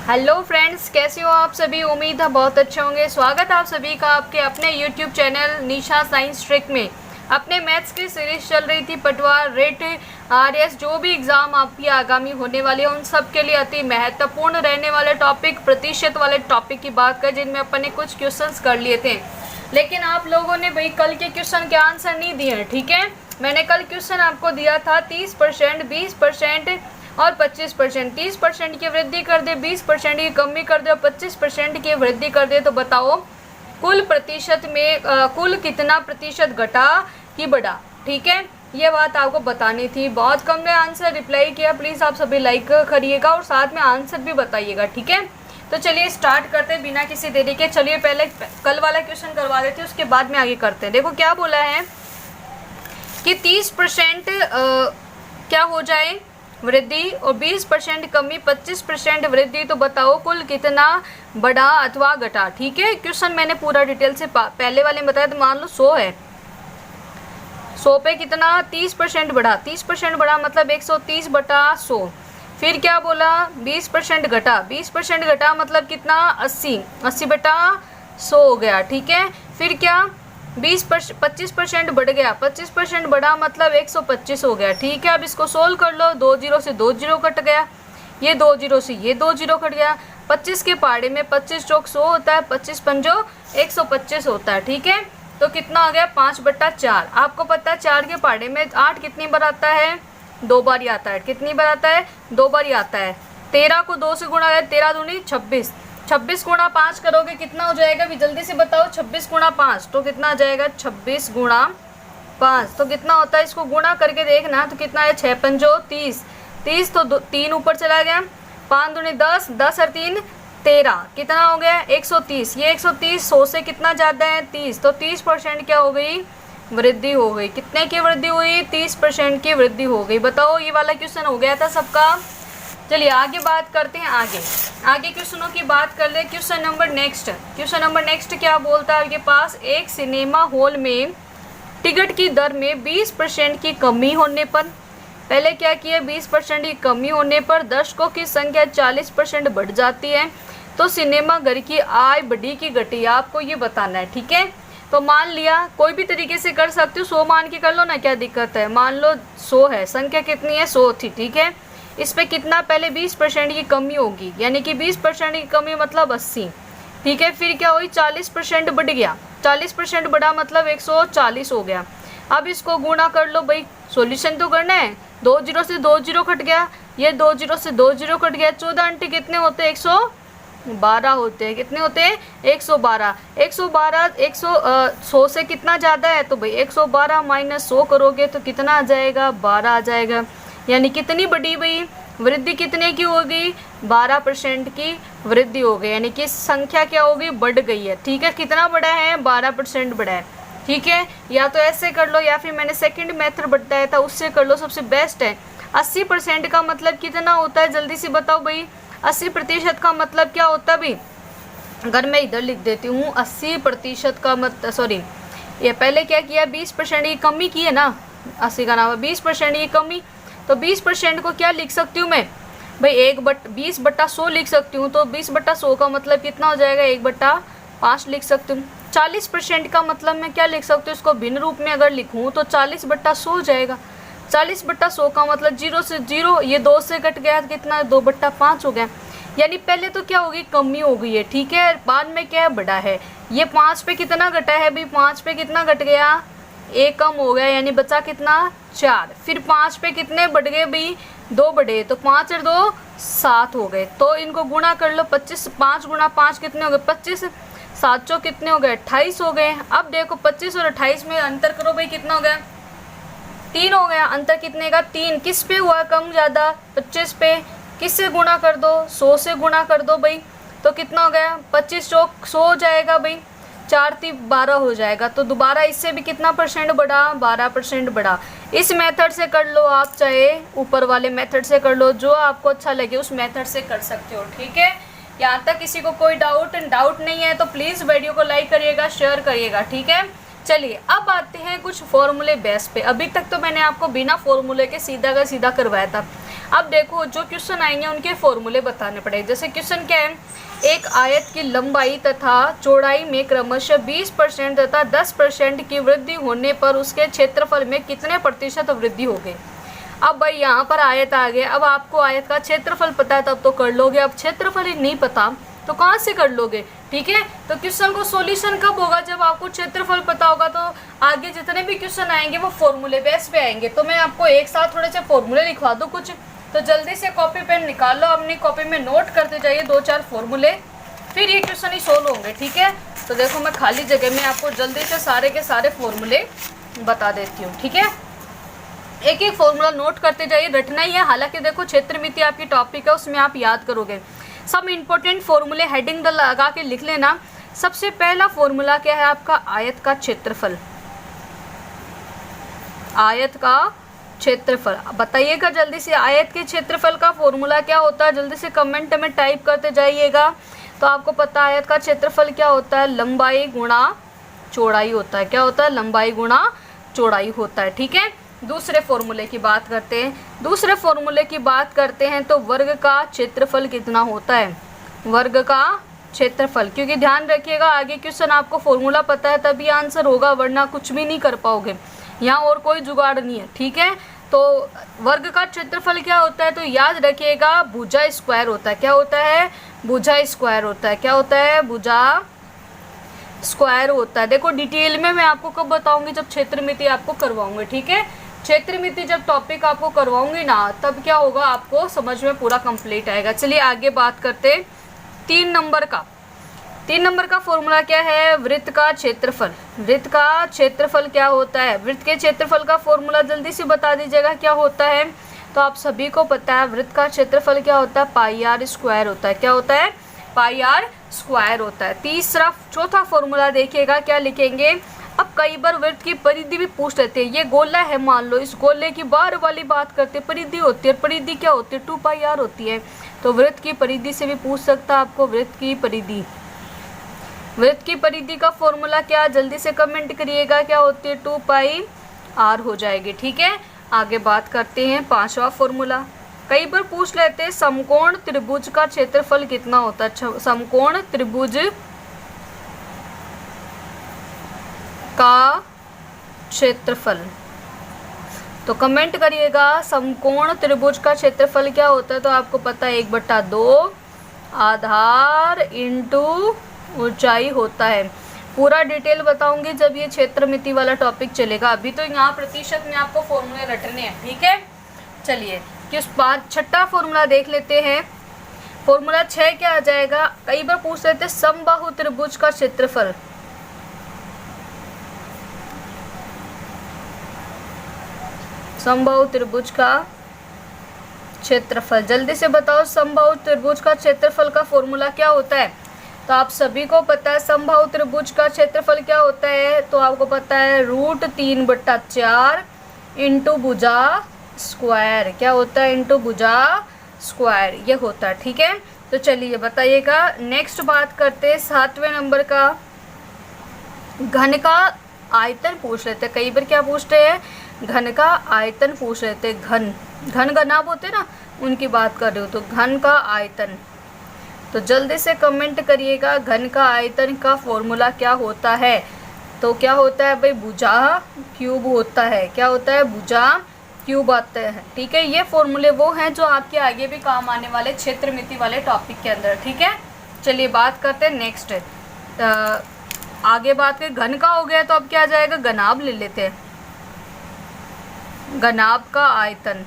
Hello friends, कैसे हो आप सभी। उम्मीद है बहुत अच्छे होंगे। स्वागत है आप सभी का आपके अपने यूट्यूब चैनल निशा साइंस ट्रिक में। अपने मैथ्स की सीरीज चल रही थी पटवार, रेट, आरएस, जो भी एग्ज़ाम आपकी आगामी होने वाली है उन सब के लिए अति महत्वपूर्ण रहने वाले टॉपिक, प्रतिशत वाले टॉपिक की बात करें, जिनमें अपन ने कुछ क्वेश्चंस कर लिए थे। लेकिन आप लोगों ने भाई कल के क्वेश्चन के आंसर नहीं दिए हैं, ठीक है। मैंने कल क्वेश्चन आपको दिया था 30%, 20% और 25%। 30% की वृद्धि कर दे, 20% की कमी कर दे और 25% की वृद्धि कर दे, तो बताओ कुल प्रतिशत में कुल कितना प्रतिशत घटा कि बढ़ा, ठीक है। ये बात आपको बतानी थी। बहुत कम ने आंसर रिप्लाई किया, प्लीज़ आप सभी लाइक करिएगा और साथ में आंसर भी बताइएगा, ठीक है। तो चलिए स्टार्ट करते हैं बिना किसी देरी के। चलिए पहले कल वाला क्वेश्चन करवा देते हैं, उसके बाद में आगे करते हैं। देखो क्या बोला है कि 30% क्या हो जाए वृद्धि और 20% कमी, 25% वृद्धि, तो बताओ कुल कितना बढ़ा अथवा घटा, ठीक है। क्वेश्चन मैंने पूरा डिटेल से पहले वाले में बताया। तो मान लो 100 है, 100 पे कितना 30% बढ़ा, 30% बढ़ा मतलब 130 बटा 100। फिर क्या बोला 20% घटा, 20% घटा मतलब कितना 80, 80 बटा 100 हो गया, ठीक है। फिर क्या 25% बढ़ गया, 25% बढ़ा मतलब 125 हो गया, ठीक है। अब इसको सोल्व कर लो, 2 जीरो से 2 जीरो कट गया, ये 2 जीरो से ये 2 जीरो कट गया। 25 के पहाड़े में 25 चौक 100 होता है, 25 पंजो 125 होता है, ठीक है। तो कितना आ गया 5/4। आपको पता है 4 के पहाड़े में 8 कितनी बार आता है, 2 बार ही आता है। कितनी बार आता है, 2 बार ही आता है। 13 को 2 से गुणा है, 13 दूनी 26, 26 गुणा 5 करोगे कितना हो जाएगा, भी जल्दी से बताओ। 26 गुणा 5 तो कितना आ जाएगा, 26 गुणा 5 तो कितना होता है, इसको गुणा करके देखना तो कितना है, 6 पंजो 30, 30 तो 3 ऊपर चला गया, 5 दूनी 10, 10 और 3 13, कितना हो गया 130। ये 130 100 से कितना ज़्यादा है 30, तो 30% क्या हो गई, वृद्धि हो गई। कितने की वृद्धि हुई, 30% की वृद्धि हो गई। बताओ ये वाला क्वेश्चन हो गया था सबका। चलिए आगे बात करते हैं। आगे क्वेश्चनों की बात कर ले। क्वेश्चन नंबर नेक्स्ट क्या बोलता है आपके पास, एक सिनेमा हॉल में टिकट की दर में 20% की कमी होने पर, पहले क्या किया 20% की कमी होने पर दर्शकों की संख्या 40% बढ़ जाती है, तो सिनेमा घर की आय बढ़ी की घटी, आपको ये बताना है, ठीक है। तो मान लिया कोई भी तरीके से कर सकते हो, 100 मान के कर लो ना, क्या दिक्कत है। मान लो 100 है, संख्या कितनी है 100 थी, ठीक है। इस पे कितना पहले 20% की कमी होगी, यानी कि 20% की कमी मतलब 80, ठीक है। फिर क्या हुई 40% बढ़ गया, 40% बढ़ा मतलब 140 हो गया। अब इसको गुणा कर लो भाई, सॉल्यूशन तो करना है। 2 जीरो से 2 जीरो कट गया, ये 2 जीरो से 2 जीरो कट गया। 14 अंटे कितने होते हैं, 112 होते हैं। कितने होते हैं 112। 100 से कितना ज़्यादा है, तो भाई 112 माइनस 100 करोगे तो कितना आ जाएगा, 12 आ जाएगा। यानी कितनी बढ़ी भाई वृद्धि, कितने की हो गई 12% की वृद्धि हो गई, यानी कि संख्या क्या होगी, बढ़ गई है, ठीक है। कितना बढ़ा है, 12% बढ़ा है, ठीक है। या तो ऐसे कर लो या फिर मैंने सेकंड मेथड बताया था उससे कर लो, सबसे बेस्ट है। 80% का मतलब कितना होता है, जल्दी से बताओ भाई। 80% का मतलब क्या होता है भाई, अगर मैं इधर लिख देती हूँ 80% का मतलब, सॉरी ये पहले क्या किया 20% की कमी की है ना, 80 का नाम है 20% की कमी। तो 20% को क्या लिख सकती हूँ मैं भाई, 20/100 लिख सकती हूँ। तो 20/100 का मतलब कितना हो जाएगा, 1/5 लिख सकती हूँ। 40% का मतलब मैं क्या लिख सकती हूँ, इसको भिन्न रूप में अगर लिखूँ तो 40/100 हो जाएगा। 40/100 का मतलब 0 से 0, ये 2 से कट गया कितना 2/5 हो गया। यानी पहले तो क्या होगी, कमी हो गई है, ठीक है। बाद में क्या है, बढ़ा है। ये 5 पे कितना घटा है भाई, 5 पे कितना घट गया, 1 कम हो गया, यानी बचा कितना 4। फिर 5 पे कितने बढ़ गए भाई, 2 बढ़े, तो 5 और 2 7 हो गए। तो इनको गुणा कर लो, 25, 5 गुणा 5 कितने हो गए 25, 7 चौ कितने हो गए 28 हो गए। अब देखो 25 और 28 में अंतर करो भाई, कितना हो गया 3 हो गया। अंतर कितने का 3, किस पे हुआ कम ज़्यादा, 25 पे। किससे गुणा कर दो, 100 से गुणा कर दो भाई, तो कितना हो गया 25 चौक 100 हो जाएगा भाई, 4 3 12 हो जाएगा। तो दोबारा इससे भी कितना परसेंट बढ़ा, 12% बढ़ा। इस मेथड से कर लो आप, चाहे ऊपर वाले मेथड से कर लो, जो आपको अच्छा लगे उस मेथड से कर सकते हो, ठीक है। यहाँ तक किसी को कोई डाउट नहीं है तो प्लीज़ वीडियो को लाइक करिएगा, शेयर करिएगा, ठीक है। चलिए अब आते हैं कुछ फॉर्मूले बेस पे। अभी तक तो मैंने आपको बिना फॉर्मूले के सीधा का सीधा करवाया था। अब देखो जो क्वेश्चन आएंगे उनके फॉर्मूले बताने पड़ेंगे। जैसे क्वेश्चन क्या है, एक आयत की लंबाई तथा चौड़ाई में क्रमशः 20% तथा 10% की वृद्धि होने पर उसके क्षेत्रफल में कितने प्रतिशत वृद्धि हो गई। अब भाई यहाँ पर आयत आ गया, अब आपको आयत का क्षेत्रफल पता है तब तो कर लोगे, अब क्षेत्रफल ही नहीं पता तो कहाँ से कर लोगे। ठीक है, तो क्वेश्चन को सॉल्यूशन कब होगा, जब आपको क्षेत्रफल पता होगा। तो आगे जितने भी क्वेश्चन आएंगे वो फॉर्मूले बेस पे आएंगे। तो मैं आपको एक साथ थोड़े से फॉर्मूले लिखवा दूँ कुछ, तो जल्दी से कॉपी पेन निकाल लो, अपनी कॉपी में नोट करते जाइए 2-4 फॉर्मूले, फिर ये क्वेश्चन ही सोल्व होंगे। ठीक है, तो देखो मैं खाली जगह में आपको जल्दी से सारे के सारे फॉर्मूले बता देती हूँ। ठीक है, एक एक फॉर्मूला नोट करते जाइए, रटना ही है। हालांकि देखो क्षेत्रमिति आपकी टॉपिक है, उसमें आप याद करोगे। सब इंपॉर्टेंट फॉर्मूले हेडिंग लगा के लिख लेना। सबसे पहला फॉर्मूला क्या है आपका, आयत का क्षेत्रफल। आयत का क्षेत्रफल बताइएगा जल्दी से, आयत के क्षेत्रफल का फॉर्मूला क्या होता है, जल्दी से कमेंट में टाइप करते जाइएगा। तो आपको पता है आयत का क्षेत्रफल क्या होता है, लंबाई गुणा चौड़ाई होता है। क्या होता है, लंबाई गुणा चौड़ाई होता है। ठीक है, दूसरे फॉर्मूले की बात करते हैं। दूसरे फॉर्मूले की बात करते हैं तो वर्ग का क्षेत्रफल कितना होता है, वर्ग का क्षेत्रफल। क्योंकि ध्यान रखिएगा आगे क्वेश्चन आपको फॉर्मूला पता है तभी आंसर होगा, वरना कुछ भी नहीं कर पाओगे, यहाँ और कोई जुगाड़ नहीं है। ठीक है, तो वर्ग का क्षेत्रफल क्या होता है, तो याद रखिएगा भुजा स्क्वायर होता है। क्या होता है, भुजा स्क्वायर होता है। क्या होता है, भुजा स्क्वायर होता है। देखो डिटेल में मैं आपको कब बताऊंगी, जब क्षेत्रमिति आपको करवाऊंगी। ठीक है, क्षेत्रमिति जब टॉपिक आपको करवाऊंगी ना, तब क्या होगा आपको समझ में पूरा कंप्लीट आएगा। चलिए आगे बात करते 3 नंबर का। 3 नंबर का फॉर्मूला क्या है, वृत्त का क्षेत्रफल। वृत्त का क्षेत्रफल क्या होता है, वृत्त के क्षेत्रफल का फॉर्मूला जल्दी से बता दीजिएगा क्या होता है। तो आप सभी को पता है वृत्त का क्षेत्रफल क्या होता है, पाई आर स्क्वायर होता है। क्या होता है, पाई आर स्क्वायर होता है। चौथा फॉर्मूला देखिएगा क्या लिखेंगे। अब कई बार वृत्त की परिधि भी पूछ लेते हैं। ये गोला है मान लो, इस गोले की बार वाली बात करते हैं, परिधि होती है। परिधि क्या होती है, 2 पाई आर होती है। तो वृत्त की परिधि से भी पूछ सकता है आपको, वृत्त की परिधि। वृत्त की परिधि का फॉर्मूला क्या, जल्दी से कमेंट करिएगा क्या होती है, 2 पाई आर हो जाएगी। ठीक है, आगे बात करते हैं 5वां फॉर्मूला। कई बार पूछ लेते हैं समकोण त्रिभुज का क्षेत्रफल कितना होता है। समकोण त्रिभुज का क्षेत्रफल, तो कमेंट करिएगा समकोण त्रिभुज का क्षेत्रफल क्या होता है। तो आपको पता है 1/2 आधार इंटू ऊंचाई होता है। पूरा डिटेल बताऊंगी जब ये क्षेत्रमिति वाला टॉपिक चलेगा। अभी तो यहाँ प्रतिशत में आपको फॉर्मूले रटने हैं। ठीक है, चलिए किस बात 6वां फॉर्मूला देख लेते हैं। फॉर्मूला 6 क्या आ जाएगा, कई बार पूछ लेते हैं समबाहु त्रिभुज का क्षेत्रफल। समबाहु त्रिभुज का क्षेत्रफल, जल्दी से बताओ समबाहु त्रिभुज का क्षेत्रफल का फॉर्मूला क्या होता है। तो आप सभी को पता है समबाहु त्रिभुज का क्षेत्रफल क्या होता है। तो आपको पता है √3/4 इंटू भुजा स्क्वायर। क्या होता है, इंटू भुजा स्क्वायर, ये होता है। ठीक है, तो चलिए बताइएगा। नेक्स्ट बात करते हैं 7वें नंबर का, घन का आयतन पूछ लेते हैं। कई बार क्या पूछते हैं, घन का आयतन पूछ लेते हैं। घन घनाभ होते ना, उनकी बात कर रहे हो। तो घन का आयतन, तो जल्दी से कमेंट करिएगा घन का आयतन का फॉर्मूला क्या होता है। तो क्या होता है भाई, भुजा क्यूब होता है। क्या होता है, भुजा क्यूब आता है। ठीक है, ये फॉर्मूले वो हैं जो आपके आगे भी काम आने वाले क्षेत्रमिति वाले टॉपिक के अंदर। ठीक है, चलिए बात करते हैं नेक्स्ट। आगे बात करें, घन का हो गया तो अब क्या आ जाएगा, घनाभ ले लेते हैं। घनाभ का आयतन,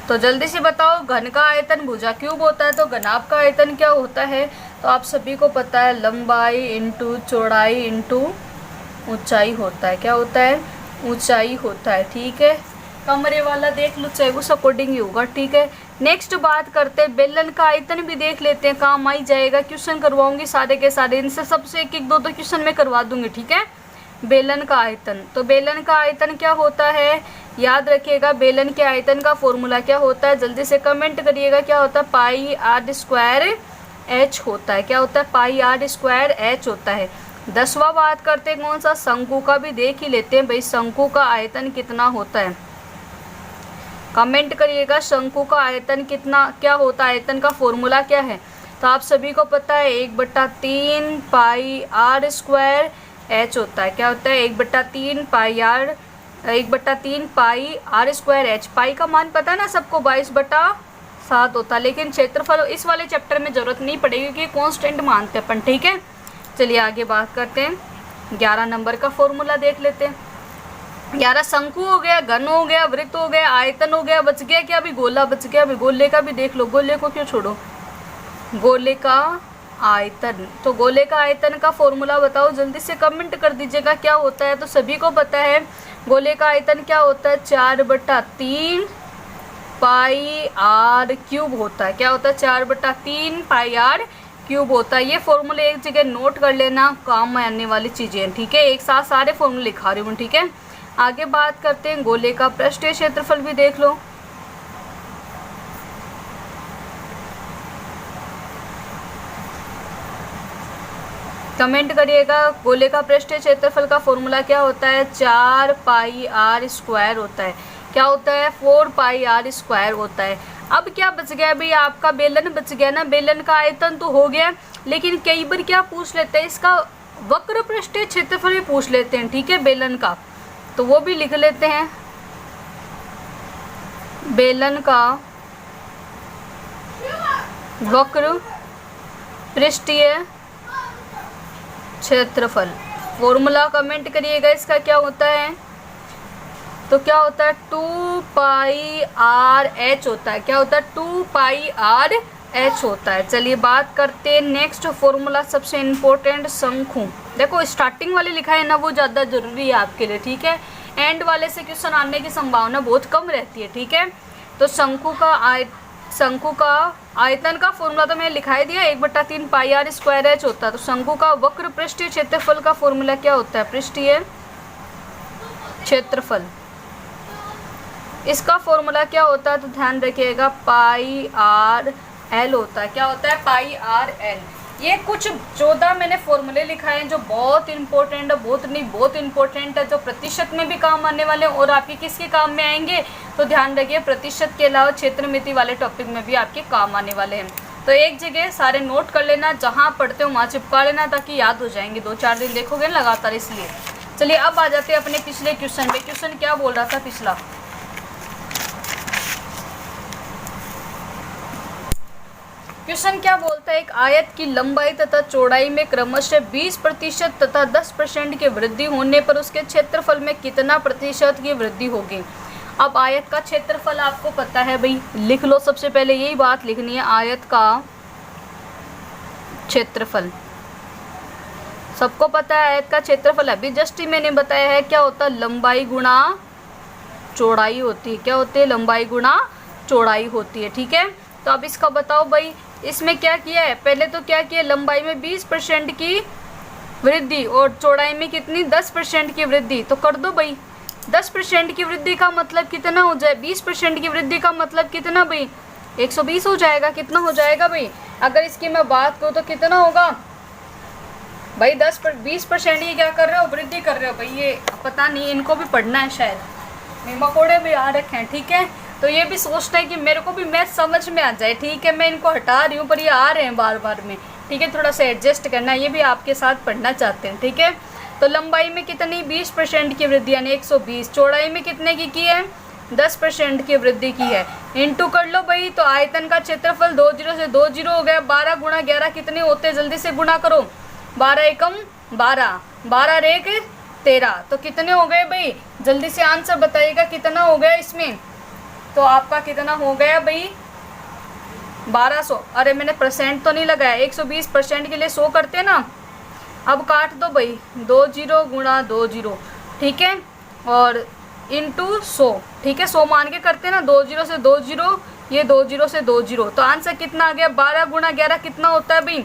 तो जल्दी से बताओ घन का आयतन भुजा क्यूब होता है, तो घनाभ का आयतन क्या होता है। तो आप सभी को पता है लंबाई इंटू चौड़ाई इंटू ऊंचाई होता है। क्या होता है, ऊंचाई होता है। ठीक है, कमरे वाला देख लो, चाहे उस अकॉर्डिंग ही होगा। ठीक है, नेक्स्ट बात करते हैं बेलन का आयतन भी देख लेते हैं, काम आई जाएगा। क्वेश्चन करवाऊंगी सारे के सारे, इनसे सबसे एक एक दो क्वेश्चन में करवा दूंगी। ठीक है, बेलन का आयतन, तो बेलन का आयतन क्या होता है, याद रखिएगा बेलन के आयतन का फॉर्मूला क्या होता है, जल्दी से कमेंट करिएगा क्या होता है, पाई आर स्क्वायर एच होता है। क्या होता है, पाई आर स्क्वायर एच होता है। 10वां बात करते हैं कौन सा, शंकु का भी देख ही लेते हैं भाई, शंकु का आयतन कितना होता है। कमेंट करिएगा शंकु का आयतन कितना क्या होता है, आयतन का फॉर्मूला क्या है। तो आप सभी को पता है 1/3 पाई आर स्क्वायर एच होता है। क्या होता है 1/3 पाई आर स्क्वायर एच। पाई का मान पता है ना सबको, 22/7 होता है, लेकिन क्षेत्रफल इस वाले चैप्टर में ज़रूरत नहीं पड़ेगी क्योंकि कांस्टेंट मानते हैं अपन, ठीक है। चलिए आगे बात करते हैं, 11 नंबर का फॉर्मूला देख लेते हैं। 11 शंकु हो गया, घन हो गया, वृत्त हो गया, आयतन हो गया, बच गया क्या, अभी गोला बच गया। अभी गोले का भी देख लो, गोले को क्यों छोड़ो, गोले का आयतन। तो गोले का आयतन का फॉर्मूला बताओ, जल्दी से कमेंट कर दीजिएगा क्या होता है। तो सभी को पता है गोले का आयतन क्या होता है, 4/3 पाई आर क्यूब होता है। क्या होता है 4/3 पाई आर क्यूब होता है। ये फॉर्मूले एक जगह नोट कर लेना, काम में आने वाली चीज़ें हैं, ठीक है। एक साथ सारे फॉर्मूले लिखा रही हूँ, ठीक है। आगे बात करते हैं, गोले का पृष्ठीय क्षेत्रफल भी देख लो। कमेंट करिएगा गोले का पृष्ठीय क्षेत्रफल का फॉर्मूला क्या होता है, 4 पाई आर स्क्वायर होता है। क्या होता है 4 पाई आर स्क्वायर होता है। अब क्या बच गया भाई, आपका बेलन बच गया ना। बेलन का आयतन तो हो गया, लेकिन कई बार क्या पूछ लेते हैं, इसका वक्र पृष्ठीय क्षेत्रफल भी पूछ लेते हैं, ठीक है, बेलन का। तो वो भी लिख लेते हैं, बेलन का वक्र पृष्ठीय क्षेत्रफल। फॉर्मूला कमेंट करिएगा इसका क्या होता है। तो क्या होता है 2 पाई आर एच होता है। क्या होता है 2 पाई आर एच होता है। चलिए बात करते हैं नेक्स्ट फॉर्मूला, सबसे इम्पोर्टेंट शंकु। देखो स्टार्टिंग वाले लिखा है ना, वो ज़्यादा जरूरी है आपके लिए, ठीक है। एंड वाले से क्वेश्चन आने की संभावना बहुत कम रहती है, ठीक है। तो शंकु का आयतन का फॉर्मूला तो मैंने लिखा ही दिया, 1/3 पाई आर स्क्वायर एच होता है। तो शंकु का वक्र पृष्ठीय क्षेत्रफल का फॉर्मूला क्या होता है, पृष्ठीय क्षेत्रफल। इसका फॉर्मूला क्या होता है, तो ध्यान रखिएगा पाई आर एल होता है। क्या होता है पाई आर एल। ये कुछ 14 मैंने फॉर्मूले लिखाए हैं जो बहुत इंपॉर्टेंट है, बहुत इंपॉर्टेंट है, जो प्रतिशत में भी काम आने वाले हैं और आपके किसके काम में आएंगे। तो ध्यान रखिए प्रतिशत के अलावा क्षेत्रमिति वाले टॉपिक में भी आपके काम आने वाले हैं। तो एक जगह सारे नोट कर लेना, जहाँ पढ़ते हो वहाँ चिपका लेना ताकि याद हो जाएंगे। 2-4 दिन देखोगे ना लगातार, इसलिए। चलिए अब आ जाते हैं अपने पिछले क्वेश्चन पे। क्वेश्चन क्या बोल रहा था पिछला, क्वेश्चन क्या बोलता है, एक आयत की लंबाई तथा चौड़ाई में क्रमशः 20% तथा 10% की वृद्धि होने पर उसके क्षेत्रफल में कितना प्रतिशत की वृद्धि होगी। अब आयत का क्षेत्रफल आपको पता है भाई, लिख लो। सबसे पहले यही बात लिखनी है, आयत का क्षेत्रफल सबको पता है। आयत का क्षेत्रफल अभी जस्ट ही मैंने बताया है, क्या होता है लंबाई गुणा चौड़ाई होती है। क्या होती है लंबाई गुणा चौड़ाई होती है, ठीक है। तो अब इसका बताओ भाई, इसमें क्या किया है, पहले तो क्या किया, लंबाई में 20% की वृद्धि और चौड़ाई में कितनी 10% की वृद्धि। तो कर दो भाई, 10% की वृद्धि का मतलब कितना हो जाए, 20% की वृद्धि का मतलब कितना भाई, 120 हो जाएगा। कितना हो जाएगा भाई, अगर इसकी मैं बात करूँ तो कितना होगा भाई, 20% की क्या कर रहे हो, वृद्धि कर रहे हो भाई। ये पता नहीं, इनको भी पढ़ना है शायद, मकोड़े भी आ रखे हैं, ठीक है। तो ये भी सोचना है कि मेरे को भी मैथ समझ में आ जाए, ठीक है। मैं इनको हटा रही हूँ पर ये आ रहे हैं बार बार में, ठीक है। थोड़ा सा एडजस्ट करना है, ये भी आपके साथ पढ़ना चाहते हैं, ठीक है। तो लंबाई में कितनी 20% की वृद्धि यानी 120, चौड़ाई में कितने की है 10% की वृद्धि की है। इंटू कर लो भाई, तो आयतन का क्षेत्रफल 2 0 से 2 0 हो गया। 12 गुणा 11 कितने होते हैं, जल्दी से गुणा करो। 12 एकम 12, 12 रेख 13, तो कितने हो गए भाई, जल्दी से आंसर बताइएगा कितना हो गया इसमें। तो आपका कितना हो गया भाई 1200। अरे मैंने परसेंट तो नहीं लगाया, 120% के लिए 100 करते हैं ना। अब काट दो भाई, 2 0 गुणा 2 0, ठीक है, और इंटू 100, ठीक है। 100 मान के करते हैं ना, 2 0 से 2 0, ये 2 0 से 2 0, तो आंसर कितना आ गया 12 गुणा 11 कितना होता है भाई,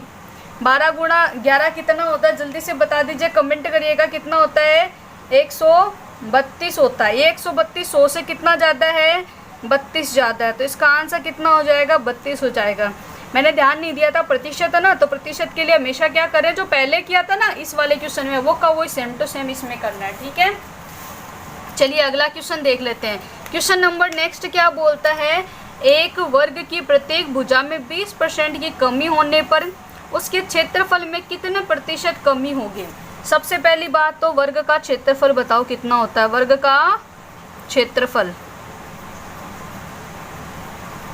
12 गुणा 11 कितना होता है, जल्दी से बता दीजिए, कमेंट करिएगा कितना होता है, 132 होता है। ये 132 100 से कितना ज़्यादा है, 32 ज़्यादा है। तो इसका आंसर कितना हो जाएगा, 32 हो जाएगा। मैंने ध्यान नहीं दिया था, प्रतिशत है ना, तो प्रतिशत के लिए हमेशा क्या करें, जो पहले किया था ना इस वाले क्वेश्चन में वो का वही सेम टू सेम इसमें करना है, ठीक है। चलिए अगला क्वेश्चन देख लेते हैं। क्वेश्चन नंबर नेक्स्ट क्या बोलता है, एक वर्ग की प्रत्येक भुजा में 20% की कमी होने पर उसके क्षेत्रफल में कितने प्रतिशत कमी होगी। सबसे पहली बात तो वर्ग का क्षेत्रफल बताओ कितना होता है। वर्ग का क्षेत्रफल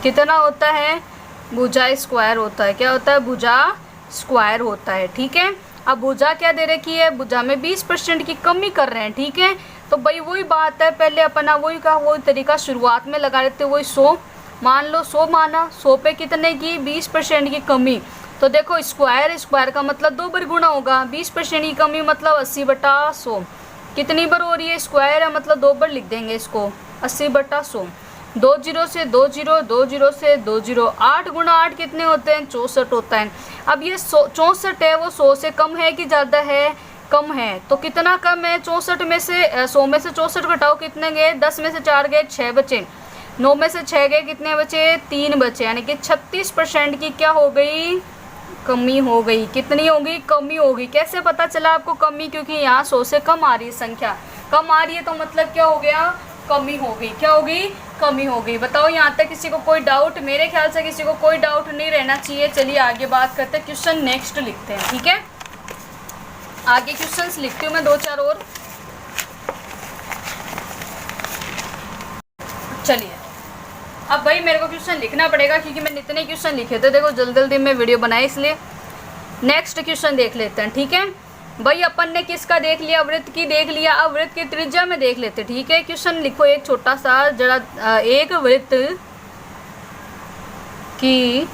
कितना होता है, भुजा स्क्वायर होता है। क्या होता है, भुजा स्क्वायर होता है, ठीक है। अब भुजा क्या दे रखी है, भुजा में 20% की कमी कर रहे हैं, ठीक है। तो भाई वही बात है, पहले अपना वही का वही तरीका शुरुआत में लगा लेते, वही 100 मान लो, 100 माना, 100 पे कितने की 20% की कमी। तो देखो स्क्वायर, स्क्वायर का मतलब 2 बार गुणा होगा, 20% की कमी मतलब 80/100 कितनी बार हो रही है, स्क्वायर है मतलब 2 बार लिख देंगे इसको, 80/100। 2 0 से 2 0, 2 0 से 2 0, 8 गुणा 8 कितने होते हैं, 64 होता है। अब ये 64 है, वो 100 से कम है कि ज़्यादा है, कम है। तो कितना कम है, 64 में से 100 में से 64 घटाओ, कितने गए, 10 में से 4 गए, 6 बचे, 9 में से 6 गए, कितने बचे, 3 बचे, यानी कि 36% की क्या हो गई, कमी हो गई। कितनी होगी, कमी होगी। कैसे पता चला आपको कमी, क्योंकि यहाँ 100 से कम आ रही है, संख्या कम आ रही है, तो मतलब क्या हो गया, कमी हो गई। क्या होगी, कमी हो गई। बताओ यहाँ तक किसी को कोई डाउट, मेरे ख्याल से किसी को कोई डाउट नहीं रहना चाहिए। चलिए आगे बात करते हैं, क्वेश्चन नेक्स्ट लिखते हैं, ठीक है। आगे क्वेश्चंस लिखती हूँ मैं 2-4 और। चलिए अब भाई मेरे को क्वेश्चन लिखना पड़ेगा, क्योंकि मैंने इतने क्वेश्चन लिखे थे, देखो जल्दी जल्दी में वीडियो बनाई, इसलिए नेक्स्ट क्वेश्चन देख लेते हैं, ठीक है। भाई अपन ने किसका देख लिया, वृत्त की देख लिया, अब वृत्त की त्रिज्या में देख लेते, ठीक है। क्वेश्चन लिखो एक छोटा सा जरा, एक वृत्त की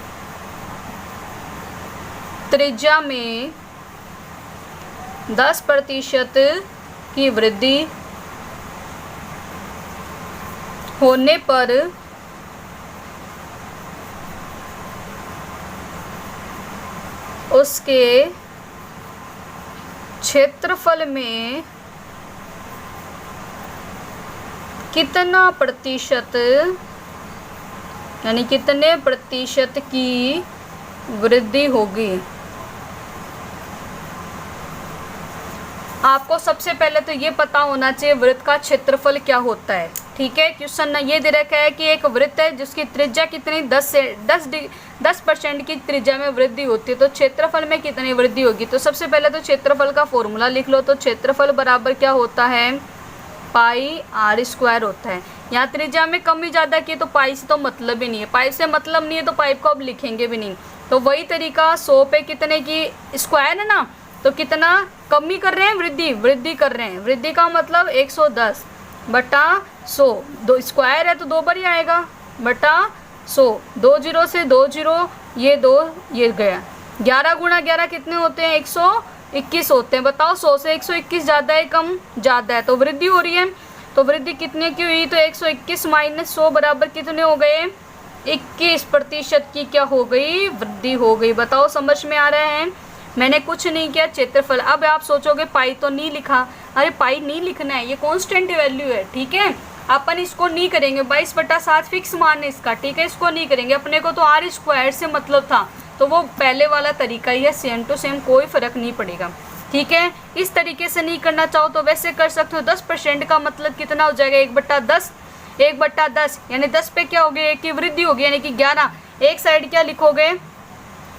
त्रिज्या में 10% की वृद्धि होने पर उसके क्षेत्रफल में कितना प्रतिशत, यानी कितने प्रतिशत की वृद्धि होगी। आपको सबसे पहले तो ये पता होना चाहिए वृत्त का क्षेत्रफल क्या होता है, ठीक है। क्वेश्चन ये दे रखा है कि एक वृत्त है जिसकी त्रिज्या कितनी 10% की त्रिज्या में वृद्धि होती है, तो क्षेत्रफल में कितनी वृद्धि होगी। तो सबसे पहले तो क्षेत्रफल का फॉर्मूला लिख लो। तो क्षेत्रफल बराबर क्या होता है, पाई आर स्क्वायर होता है। यहाँ त्रिज्या में कमी ज़्यादा की तो पाई से तो मतलब ही नहीं है, पाई से मतलब नहीं है तो पाइप को अब लिखेंगे भी नहीं। तो वही तरीका 100 पे कितने की स्क्वायर है ना, तो कितना कमी कर रहे हैं, वृद्धि कर रहे हैं। वृद्धि का मतलब 110/100, 2 स्क्वायर है तो 2 बार ही आएगा, बटा 100, 2 0 से 2 0, ये 2 ये गया। 11 गुणा 11 कितने होते हैं, 121 होते हैं। बताओ 100 से 121 ज़्यादा है कम, ज़्यादा है, तो वृद्धि हो रही है। तो वृद्धि कितने की हुई, तो 121 माइनस 100 बराबर कितने हो गए, 21% की क्या हो गई, वृद्धि हो गई। बताओ समझ में आ रहा है, मैंने कुछ नहीं किया, क्षेत्रफल। अब आप सोचोगे पाई तो नहीं लिखा, अरे पाई नहीं लिखना है, ये कांस्टेंट वैल्यू है, ठीक है। अपन इसको नहीं करेंगे, 22/7 फिक्स मान है इसका, ठीक है, इसको नहीं करेंगे। अपने को तो आर स्क्वायर से मतलब था, तो वो पहले वाला तरीका ही है, सेम टू सेम, कोई फर्क नहीं पड़ेगा, ठीक है। इस तरीके से नहीं करना चाहो तो वैसे कर सकते हो। 10% का मतलब कितना हो जाएगा, 1/10, 1/10 यानी 10 पे क्या हो गई, 1 की वृद्धि होगी, यानी कि 11। एक साइड क्या लिखोगे,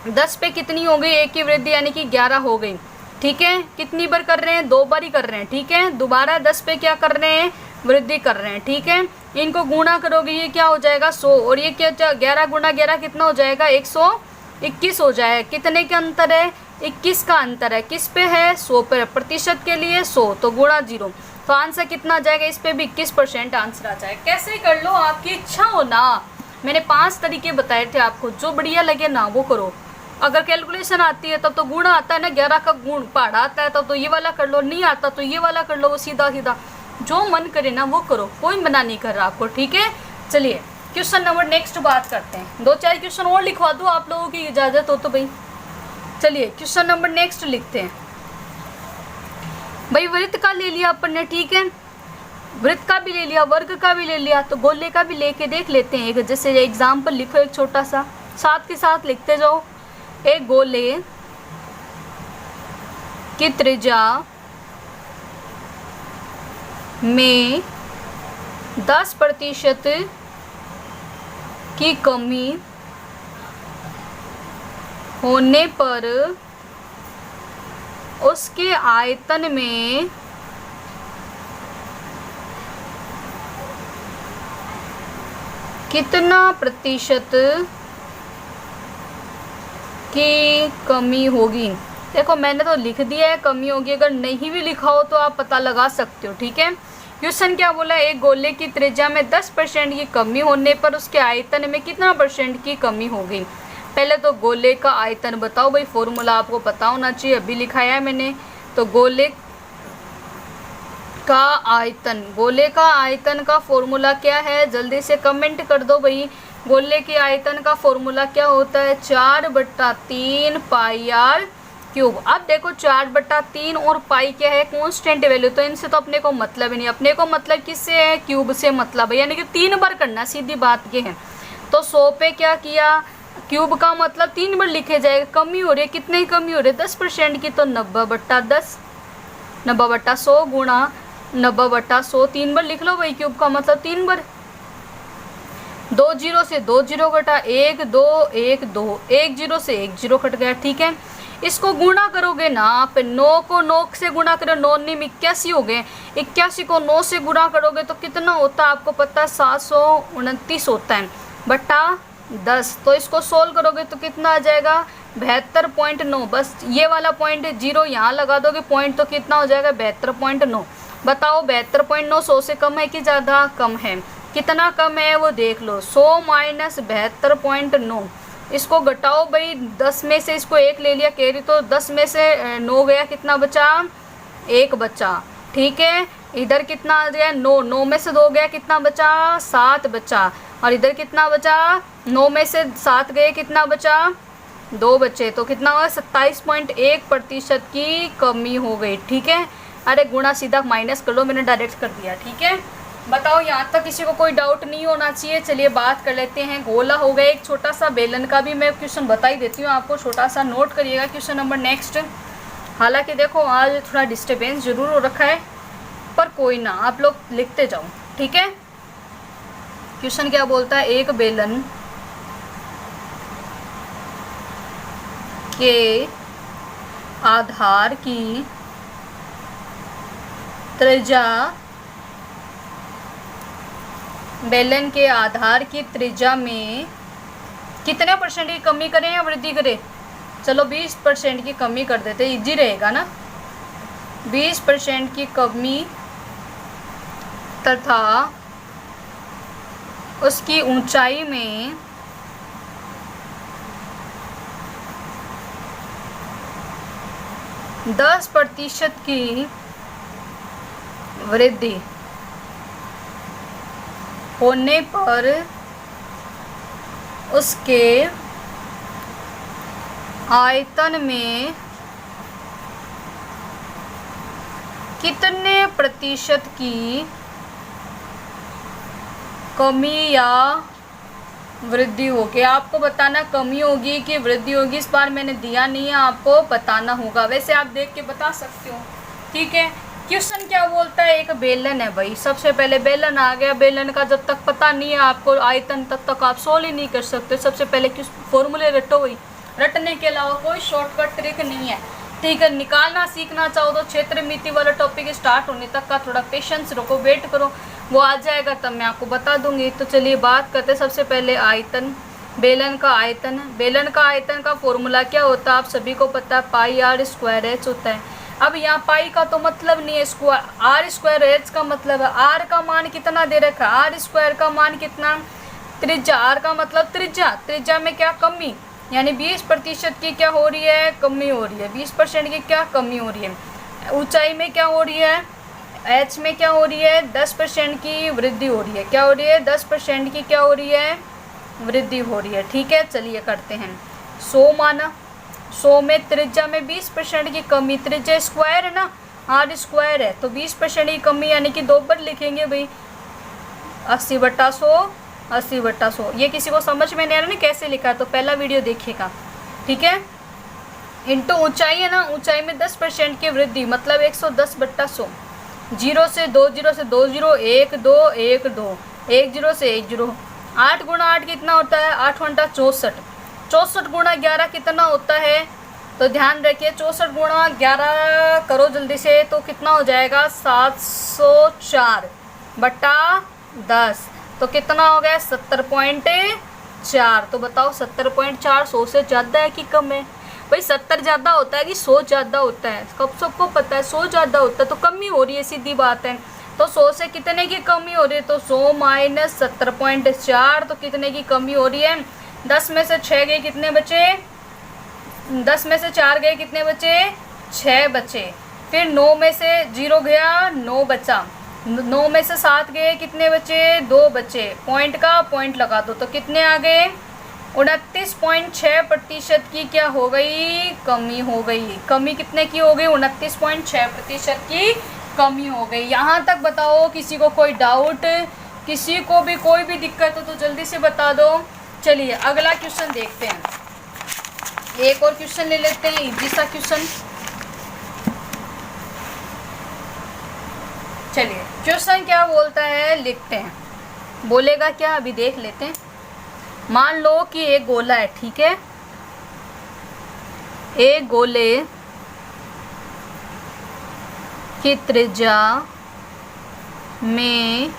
10 पे कितनी हो गई, 1 की वृद्धि, यानी कि 11 हो गई, ठीक है। कितनी बार कर रहे हैं, 2 बार ही कर रहे हैं, ठीक है। दोबारा 10 पे क्या कर रहे हैं, वृद्धि कर रहे हैं, ठीक है। इनको गुणा करोगे ये क्या हो जाएगा 100, और ये क्या 11 गुणा 11 कितना हो जाएगा, 121 हो जाएगा। कितने के अंतर है, 21 का अंतर है, किस पे है, 100 पे। प्रतिशत के लिए 100, तो गुणा 0, तो आंसर कितना आ जाएगा, इस पे भी 21% आंसर आ जाएगा। कैसे कर लो, आपकी इच्छा हो ना। मैंने 5 तरीके बताए थे आपको, जो बढ़िया लगे ना वो करो। अगर कैलकुलेशन आती है तब तो गुणा आता है ना, 11 का गुण पहाड़ा आता है तब तो ये वाला कर लो, नहीं आता तो ये वाला कर लो, वो सीधा सीधा जो मन करे ना वो करो, कोई मना नहीं कर रहा आपको, ठीक है। चलिए क्वेश्चन नंबर नेक्स्ट बात करते हैं। 2-4 क्वेश्चन और लिखवा दो, आप लोगों की इजाज़त हो तो भाई। चलिए क्वेश्चन नंबर नेक्स्ट लिखते हैं। भाई वृत्त का ले लिया अपन ने, ठीक है, वृत्त का भी ले लिया, वर्ग का भी ले लिया, तो गोले का भी लेके देख लेते हैं। एक जैसे एग्जाम्पल लिखो एक छोटा सा, साथ के साथ लिखते जाओ। एक गोले की त्रिज्या में 10% की कमी होने पर उसके आयतन में कितना प्रतिशत की कमी होगी। देखो मैंने तो लिख दिया है कमी होगी, अगर नहीं भी लिखा हो तो आप पता लगा सकते हो, ठीक है। क्वेश्चन क्या बोला, एक गोले की त्रिज्या में 10% की कमी होने पर उसके आयतन में कितना % की कमी होगी। पहले तो गोले का आयतन बताओ भाई, फॉर्मूला आपको पता होना चाहिए, अभी लिखाया है मैंने। तो गोले का आयतन, गोले का आयतन का फॉर्मूला क्या है, जल्दी से कमेंट कर दो भाई। गोले के आयतन का फॉर्मूला क्या होता है, 4/3 पाई आर क्यूब। अब देखो 4/3 और पाई क्या है, कांस्टेंट वैल्यू, तो इनसे तो अपने को मतलब ही नहीं। अपने को मतलब किससे है, क्यूब से मतलब है, यानी कि 3 बार करना, सीधी बात ये है। तो 100 पे क्या किया, क्यूब का मतलब 3 बार लिखे जाएगा। कमी हो रही है, कितने की कमी हो रही है, 10% की, तो 90/10, 90/100 गुणा 90/100, 3 बार लिख लो भाई, क्यूब का मतलब 3 बार। 2 जीरो से 2 जीरो घटा, 1 2 1 2, 1 जीरो से 1 जीरो कट गया, ठीक है। इसको गुणा करोगे ना आप, 9 को 9 से गुणा करो, 9 9 81 हो गए। 81 को 9 से गुणा करोगे तो कितना होता है आपको पता है, 729 होता है बटा 10। तो इसको सोल्व करोगे तो कितना आ जाएगा, 72.9। बस ये वाला पॉइंट 0 यहाँ लगा दोगे पॉइंट, तो कितना हो जाएगा 72.9। बताओ 72.9 100 से कम है कि ज़्यादा, कम है। कितना कम है वो देख लो, 100 माइनस 72.9। इसको घटाओ भाई, 10 में से इसको 1 ले लिया कैरी, तो 10 में से 9 गया, कितना बचा, 1 बचा, ठीक है। इधर कितना आ गया, 9, 9 में से 2 गया, कितना बचा, 7 बचा। और इधर कितना बचा, 9 में से 7 गए, कितना बचा, 2 बचे। तो कितना हुआ, 27.1% की कमी हो गई, ठीक है। अरे गुणा सीधा माइनस कर लो, मैंने डायरेक्ट कर दिया, ठीक है। बताओ यहाँ तक किसी को कोई डाउट नहीं होना चाहिए। चलिए बात कर लेते हैं, गोला हो गया। एक छोटा सा बेलन का भी मैं क्वेश्चन बता ही देती हूँ आपको, छोटा सा नोट करिएगा। क्वेश्चन नंबर नेक्स्ट, हालांकि देखो आज थोड़ा डिस्टर्बेंस जरूर हो रखा है, पर कोई ना, आप लोग लिखते जाओ, ठीक है। क्वेश्चन क्या बोलता है, एक बेलन के आधार की त्रिज्या, बेलन के आधार की त्रिज्या में कितने % की कमी करें या वृद्धि करें। चलो 20% की कमी कर देते, इजी रहेगा ना। 20% की कमी तथा उसकी ऊंचाई में 10% की वृद्धि होने पर उसके आयतन में कितने % की कमी या वृद्धि होगी। आपको बताना कमी होगी कि वृद्धि होगी, इस बार मैंने दिया नहीं है, आपको बताना होगा। वैसे आप देख के बता सकते हो, ठीक है। क्वेश्चन क्या बोलता है, एक बेलन है भाई, सबसे पहले बेलन आ गया। बेलन का जब तक पता नहीं है आपको आयतन, तब तक आप सोल्व ही नहीं कर सकते। सबसे पहले किस फॉर्मूले रटो भाई, रटने के अलावा कोई शॉर्टकट ट्रिक नहीं है, ठीक है। निकालना सीखना चाहो तो क्षेत्रमिति वाला टॉपिक स्टार्ट होने तक का थोड़ा पेशेंस रखो, वेट करो, वो आ जाएगा तब मैं आपको बता दूंगी। तो चलिए बात करते हैं सबसे पहले आयतन, बेलन का आयतन। बेलन का आयतन का फॉर्मूला क्या होता है आप सभी को पता है, पाई आर स्क्वायर एच होता है। अब यहाँ पाई का तो मतलब नहीं है, स्क्वायर आर स्क्वायर एच का मतलब है। आर का मान कितना दे रखा है, आर स्क्वायर का मान कितना, त्रिज्या, आर का मतलब त्रिज्या, त्रिज्या में क्या कमी, यानी 20% की क्या हो रही है, कमी हो रही है। 20% की क्या कमी हो रही है। ऊंचाई में क्या हो रही है, एच में क्या हो रही है, 10% की वृद्धि हो रही है। क्या हो रही है, 10% की क्या हो रही है, वृद्धि हो रही है, ठीक है। चलिए करते हैं, 100 माना, 100 में त्रिज्या में 20% की कमी, त्रिज्या स्क्वायर है ना, आर स्क्वायर है, तो 20% की कमी यानी कि 2 बार लिखेंगे भाई, 80/100 80/100। ये किसी को समझ में नहीं आ रहा ना कैसे लिखा है, तो पहला वीडियो देखिएगा, ठीक है। इंटू ऊंचाई है ना, ऊंचाई में 10% की वृद्धि मतलब 110/100। 0 से 2 0 से 2 0 1 2 1 2 1 0 से 1 0। 8 गुणा 8 कितना होता है? 8 घंटा 64। 64 गुणा 11 कितना होता है? तो ध्यान रखिए 64 गुणा 11 करो जल्दी से, तो कितना हो जाएगा? 704/10। तो कितना हो गया? 70.4। तो बताओ 70.4 100 से ज़्यादा है कि कम है? भाई 70 ज़्यादा होता है कि 100 ज़्यादा होता है? कब सबको पता है 100 ज़्यादा होता है, तो कमी हो रही है, सीधी बात है। तो 100 से कितने की कमी हो रही है? तो 100 माइनस 70.4, तो कितने की कमी हो रही है? 10 में से 6 गए, कितने बचे? 10 में से 4 गए, कितने बचे? 6 बचे। फिर 9 में से 0 गया, 9 बचा। 9 में से 7 गए, कितने बचे? 2 बचे। पॉइंट का पॉइंट लगा दो, तो कितने आ गए? 29.6% की क्या हो गई? कमी हो गई। कमी कितने की हो गई? 29.6% की कमी हो गई। यहाँ तक बताओ, किसी को कोई डाउट, किसी को भी कोई भी दिक्कत हो तो जल्दी से बता दो। चलिए अगला क्वेश्चन देखते हैं, एक और क्वेश्चन ले लेते हैं, इजी सा क्वेश्चन। चलिए क्वेश्चन क्या बोलता है लिखते हैं, बोलेगा क्या अभी देख लेते हैं। मान लो कि एक गोला है, ठीक है। एक गोले की त्रिज्या में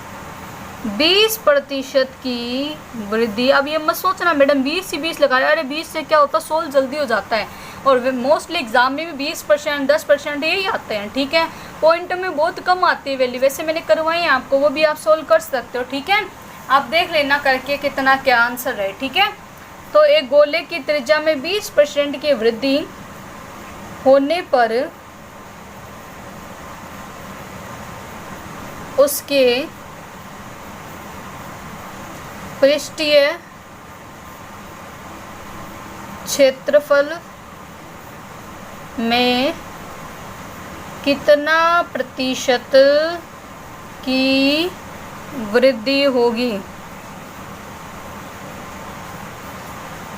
20% की वृद्धि। अब ये मत सोचना मैडम 20 से 20 लगाया, अरे 20 से क्या होता है, सोल्व जल्दी हो जाता है। और मोस्टली एग्जाम में भी 20% 10% यही आते हैं, ठीक है। पॉइंट में बहुत कम आती है वैल्यू, वैसे मैंने करवाई है आपको, वो भी आप सोल्व कर सकते हो, ठीक है। आप देख लेना करके कितना क्या आंसर है, ठीक है। तो एक गोले की त्रिज्या में 20% की वृद्धि होने पर उसके पृष्ठीय क्षेत्रफल में कितना प्रतिशत की वृद्धि होगी?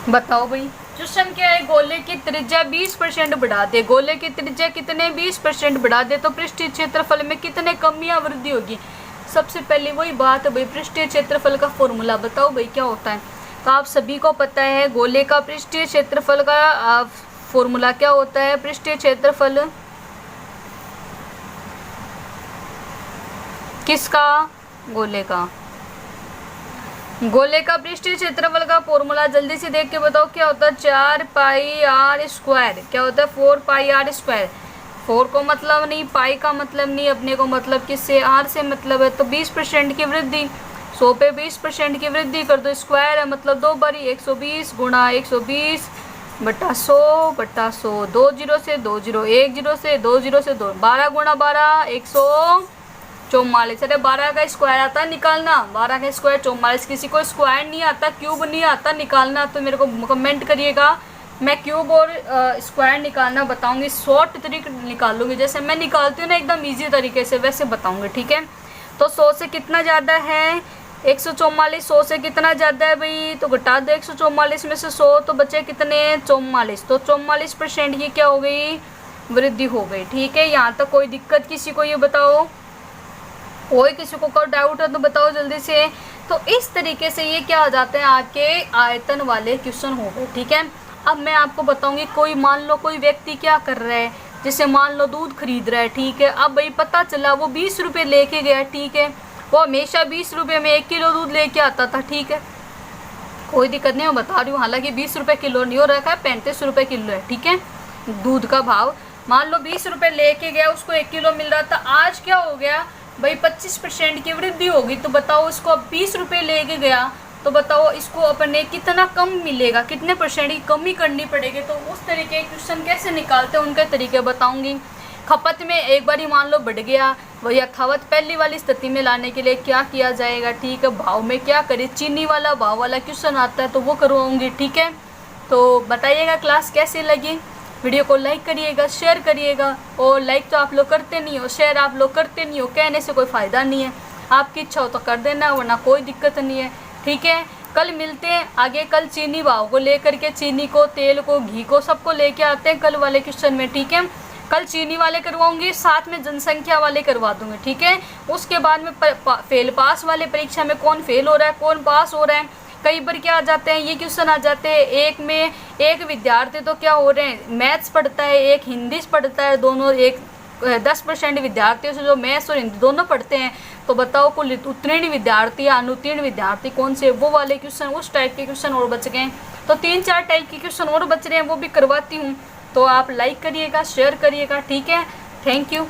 बताओ भाई। क्वेश्चन क्या है? गोले की त्रिज्या 20% बढ़ा दे, गोले की त्रिज्या कितने 20% बढ़ा दे तो पृष्ठीय क्षेत्रफल में कितने कम या वृद्धि होगी? सबसे पहले वही बात है भाई, पृष्ठीय क्षेत्रफल का फॉर्मूला बताओ भाई क्या होता है। तो आप सभी को पता है गोले का पृष्ठीय क्षेत्रफल का फॉर्मूला क्या होता है। पृष्ठीय क्षेत्रफल किसका? गोले का। गोले का पृष्ठीय क्षेत्रफल का फॉर्मूला जल्दी से देख के बताओ क्या होता है। 4πr²। क्या होता है? 4πr²। 4 को मतलब नहीं, पाई का मतलब नहीं, अपने को मतलब किससे? r से मतलब है। तो 20% की वृद्धि, 100 पे 20% की वृद्धि कर दो, स्क्वायर है मतलब 2 बारी 120 गुणा 120/100/100। 2 0 से 2 0, 1 0 से 2 0 से 2, 12 गुणा 12 144। अरे 12 का स्क्वायर आता है निकालना, 12 का स्क्वायर 44। किसी को स्क्वायर नहीं आता, क्यूब नहीं आता निकालना, तो मेरे को कमेंट करिएगा, मैं क्यूब और स्क्वायर निकालना बताऊंगी। शॉर्ट तरीके निकालूंगी, जैसे मैं निकालती हूँ ना एकदम इजी तरीके से, वैसे बताऊंगी, ठीक है। तो 100 से कितना ज़्यादा है? 144। 100 से कितना ज़्यादा है भाई? तो घटा दो 144 में से 100, तो बचे कितने? 44। तो 44% की क्या हो गई? वृद्धि हो गई, ठीक है। यहाँ तक कोई दिक्कत किसी को? ये बताओ, कोई किसी को कोई डाउट है तो बताओ जल्दी से। तो इस तरीके से ये क्या आ जाते हैं, आपके आयतन वाले क्वेश्चन हो गए, ठीक है। अब मैं आपको बताऊंगी, कोई मान लो कोई व्यक्ति क्या कर रहा है, जैसे मान लो दूध खरीद रहा है, ठीक है। अब भाई पता चला वो 20 रुपये लेके गया, ठीक है। वो हमेशा 20 रुपये में 1 किलो दूध लेके आता था, ठीक है। कोई दिक्कत नहीं, मैं बता रही हूँ, हालांकि 20 रुपये किलो नहीं हो रखा है, 35 रुपये किलो है, ठीक है दूध का भाव। मान लो 20 रुपये लेके गया, उसको 1 किलो मिल रहा था। आज क्या हो गया भाई? 25% की वृद्धि होगी। तो बताओ इसको अब 20 रुपये लेके गया, तो बताओ इसको अपने कितना कम मिलेगा, कितने परसेंट की कमी करनी पड़ेगी। तो उस तरीके के क्वेश्चन कैसे निकालते हैं उनके तरीके बताऊंगी। खपत में एक बार ही मान लो बढ़ गया, वही खपत पहली वाली स्थिति में लाने के लिए क्या किया जाएगा, ठीक है। भाव में क्या करें, चीनी वाला भाव वाला क्वेश्चन आता है तो वो करवाऊंगी, ठीक है। तो बताइएगा क्लास कैसी लगी, वीडियो को लाइक करिएगा, शेयर करिएगा। और लाइक तो आप लोग करते नहीं हो, शेयर आप लोग करते नहीं हो, कहने से कोई फ़ायदा नहीं है। आपकी इच्छा हो तो कर देना, वरना कोई दिक्कत नहीं है। ठीक है, कल मिलते हैं आगे। कल चीनी भाव को लेकर के, चीनी को, तेल को, घी को, सबको लेके आते हैं कल वाले क्वेश्चन में। ठीक है, कल चीनी वाले करवाऊंगी, साथ में जनसंख्या वाले करवा दूंगी। ठीक है, उसके बाद में फेल पास वाले परीक्षा में कौन फेल हो रहा है, कौन पास हो रहा है। कई बार क्या आ जाते हैं, ये क्वेश्चन आ जाते हैं, एक में एक विद्यार्थी तो क्या हो रहे हैं, मैथ्स पढ़ता है, एक हिंदी पढ़ता है, दोनों एक 10% विद्यार्थियों से जो मैथ्स और हिंदी दोनों पढ़ते हैं, तो बताओ कुल उत्तीर्ण विद्यार्थी या अनुत्तीर्ण विद्यार्थी कौन से, वो वाले क्वेश्चन, उस टाइप के क्वेश्चन और बच गए। तो 3-4 टाइप के क्वेश्चन और बच रहे हैं, वो भी करवाती हूँ। तो आप लाइक करिएगा, शेयर करिएगा। ठीक है, थैंक यू।